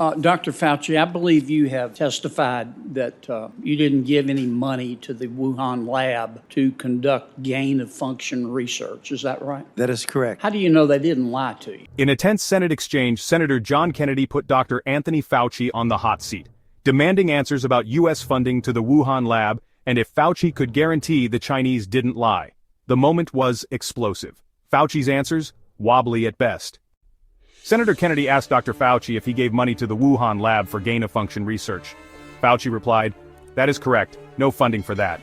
Dr. Fauci, I believe you have testified that you didn't give any money to the Wuhan lab to conduct gain-of-function research. Is that right? That is correct. How do you know they didn't lie to you? In a tense Senate exchange, Senator John Kennedy put Dr. Anthony Fauci on the hot seat, demanding answers about U.S. funding to the Wuhan lab and if Fauci could guarantee the Chinese didn't lie. The moment was explosive. Fauci's answers, wobbly at best. Senator Kennedy asked Dr. Fauci if he gave money to the Wuhan lab for gain-of-function research. Fauci replied, "That is correct, no funding for that."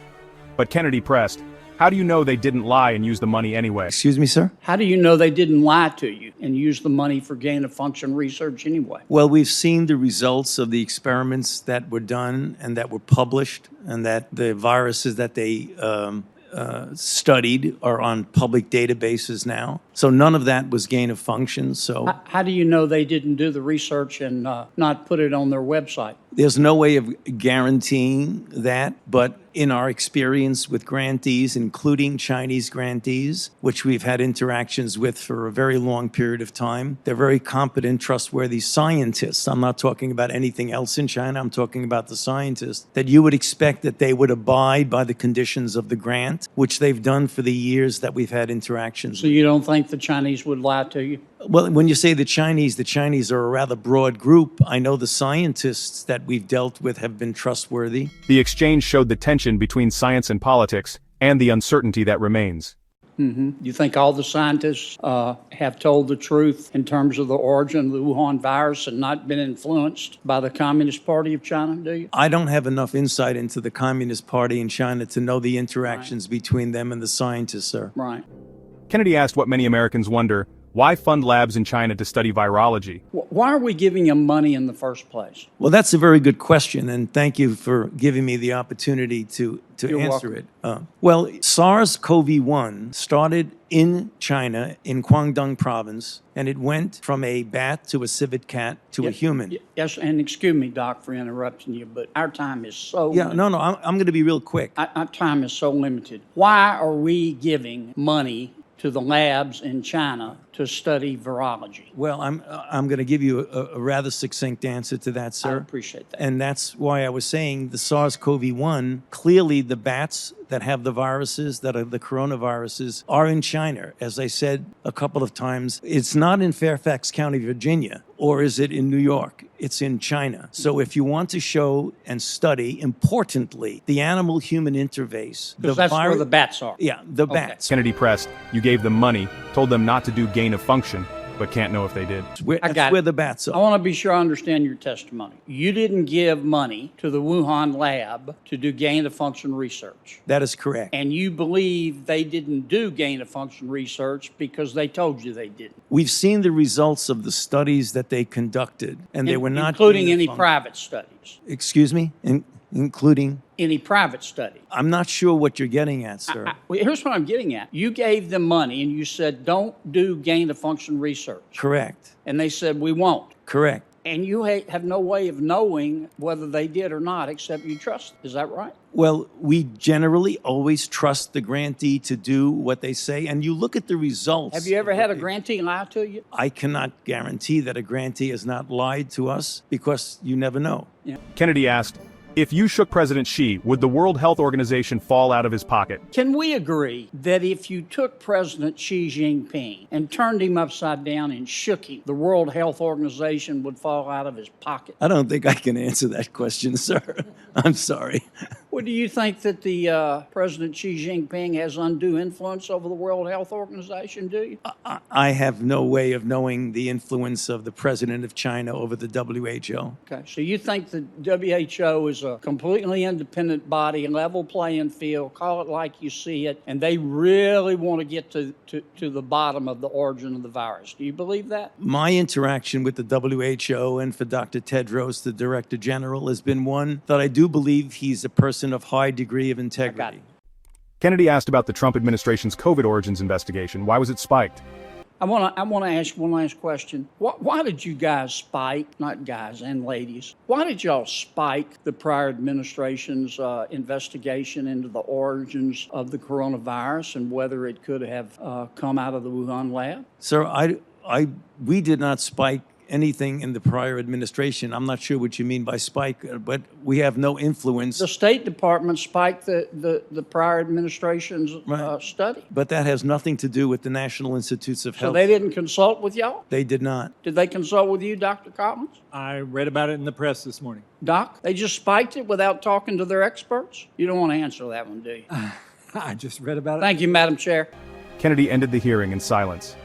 But Kennedy pressed, "How do you know they didn't lie and use the money anyway?" Excuse me, sir? How do you know they didn't lie to you and use the money for gain-of-function research anyway? Well, we've seen the results of the experiments that were done and that were published, and that the viruses that they studied are on public databases now. So none of that was gain of function. So How do you know they didn't do the research and not put it on their website? there's no way of guaranteeing that, but in our experience with grantees, including Chinese grantees, which we've had interactions with for a very long period of time, they're very competent, trustworthy scientists. I'm not talking about anything else in China. I'm talking about the scientists, that you would expect that they would abide by the conditions of the grant, which they've done for the years that we've had interactions. So you don't think the Chinese would lie to you? Well, when you say the Chinese are a rather broad group. I know the scientists that we've dealt with have been trustworthy. The exchange showed the tension between science and politics, and the uncertainty that remains. You think all the scientists have told the truth in terms of the origin of the Wuhan virus and not been influenced by the Communist Party of China, do you? I don't have enough insight into the Communist Party in China to know the interactions between them and the scientists, sir. Right. Kennedy asked what many Americans wonder, why fund labs in China to study virology? Why are we giving them money in the first place? Well, that's a very good question, and thank you for giving me the opportunity to You're answer welcome. it. Well, SARS-CoV-1 started in China, in Guangdong province, and it went from a bat to a civet cat to a human. Yes, and excuse me, Doc, for interrupting you, but our time is so Yeah, no, I'm going to be real quick. Our time is so limited. Why are we giving money to the labs in China to study virology? Well, I'm going to give you a rather succinct answer to that, I sir. appreciate that. And that's why I was saying the SARS-CoV-1, clearly the bats that have the viruses, that are the coronaviruses, are in China. As I said a couple of times, it's not in Fairfax County, Virginia, or is it in New York? It's in China. So if you want to show and study, importantly, the animal-human interface, Because that's where the bats are. Yeah, the bats. Kennedy pressed, you gave them money, told them not to do gain of function, but can't know if they did. That's where the bats I are. want to be sure I understand your testimony. You didn't give money to the Wuhan lab to do gain-of-function research. That is correct. And you believe they didn't do gain-of-function research because they told you they didn't. We've seen the results of the studies that they conduted, and they were not including any gain-of-function. private studies. Excuse me? Including? Any private study. I'm not sure what you're getting at, sir. Well, here's what I'm getting at. You gave them money and you said, don't do gain-of-function research. Correct. And they said, we won't. Correct. And you have no way of knowing whether they did or not except you trust. Is that right? Well, we generally always trust the grantee to do what they say, and you look at the results. Have you ever had a grantee lie to you? I cannot guarantee that a grantee has not lied to us because you never know. Yeah. Kennedy asked, if you shook President Xi, would the World Health Organization fall out of his pocket? Can we agree that if you took President Xi Jinping and turned him upside down and shook him, the World Health Organization would fall out of his pocket? I don't think I can answer that question, sir. I'm sorry. Well, do you think that the President Xi Jinping has undue influence over the World Health Organization, do you? I have no way of knowing the influence of the president of China over the WHO. Okay, so you think the WHO is a completely independent body, level playing field, call it like you see it, and they really want to get to the bottom of the origin of the virus. Do you believe that? My interaction with the WHO and for Dr. Tedros, the Director General, has been one that I do believe he's a person of high degree of integrity. Kennedy asked about the Trump administration's COVID origins investigation. Why was it spiked? I want to ask one last question. Why did you guys spike, not guys and ladies, why did y'all spike the prior administration's investigation into the origins of the coronavirus and whether it could have come out of the Wuhan lab? Sir, we did not spike anything in the prior administration. I'm not sure what you mean by spike, but we have no influence. The State Department spiked the prior administration's study. But that has nothing to do with the National Institutes of So Health. they didn't consult with y'all? They did not. Did they consult with you, Dr. Collins? I read about it in the press this morning. Doc, they just spiked it without talking to their experts? You don't want to answer that one, do you? I just read about it. Thank you, Madam Chair. Kennedy ended the hearing in silence.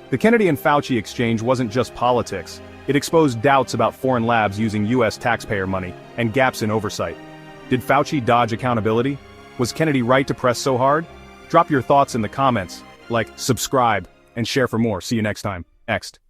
The Kennedy and Fauci exchange wasn't just politics. It exposed doubts about foreign labs using U.S. taxpayer money and gaps in oversight. Did Fauci dodge accountability? Was Kennedy right to press so hard? Drop your thoughts in the comments, like, subscribe, and share for more. See you next time. Next.